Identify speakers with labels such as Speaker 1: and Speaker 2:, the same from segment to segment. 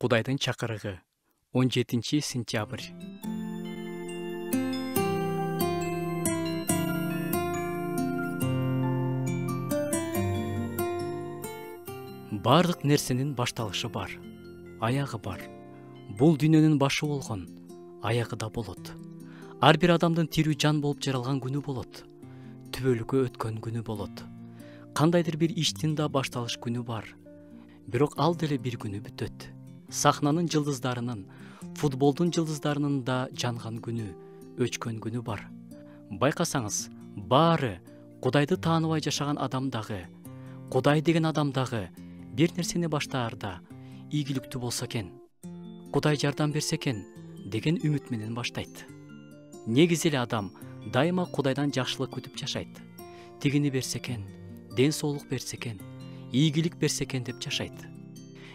Speaker 1: Кудайдын чакырыгы 17 сентябрь. Бардык нерсенин башталышы бар, аягы бар. Бул дүйнөнүн башы болгон, аягы да болот. Ар бир адамдын тирүү жан болуп жаралган күнү болот. Түбөлүккө өткөн күнү болот. Кандайдыр бир иштин да башталыш күнү бар. Бирок ал деле бир күнү бүтөт. Сахнанын жылдыздарынын, футболдун жылдыздарынын да жанган күнү, өчкөн күнү бар. Байкасаңыз, баары Кудайды тааныбай жашаган адам дагы, Кудай деген адам дагы бир нерсени баштаарда ийгиликтүү болсо экен, Кудай жардам берсе экен деген үмүт менен баштайт. Негизи эле адам дайыма Кудайдан жакшылык күтүп жашайт. Тигини берсе экен, ден соолук берсе экен, ийгилик берсе экен деп жашайт.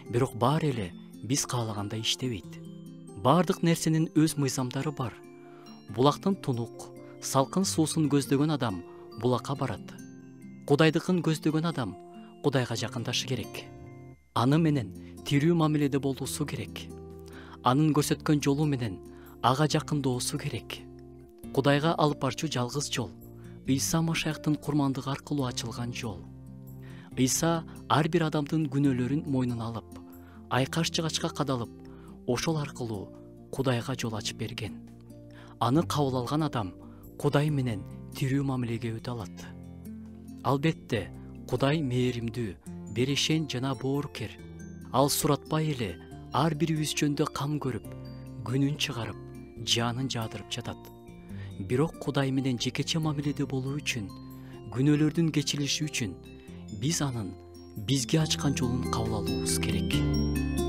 Speaker 1: Бирок баары эле биз каалагандай иштебейт. Бардык нерсенин өз мыйзамдары бар. Булактын тунук, салкын суусун көздөгөн адам булакка барат. Кудайдыкын көздөгөн адам Кудайга жакындашы керек. Аны менен тирүү мамиледе болуусу керек. Анын көрсөткөн жолу менен ага жакындоосу керек. Кудайга алып барчу жалгыз жол Ыйса Машаяктын курмандыгы аркылуу ачылган жол. Ыйса ар бир адамдын күнөөлөрүн мойнуна алып, айкаш жыгачка кадалып, ошол аркылуу Кудайга жол ачып берген. Аны кабыл алган адам Кудай менен тирүү мамилеге өтө алат. Албетте, Кудай мээримдүү, берешен жана боорукер. Ал суратпай эле ар бирибиз жөнүндө кам көрүп, күнүн чыгарып, жанын жаадырып жатат. Бирок Кудай менен жекече мамиледе болуу үчүн, күнөөлөрдүн кечирилиши үчүн биз анын бизге ачкан жолун кабыл алуубуз керек.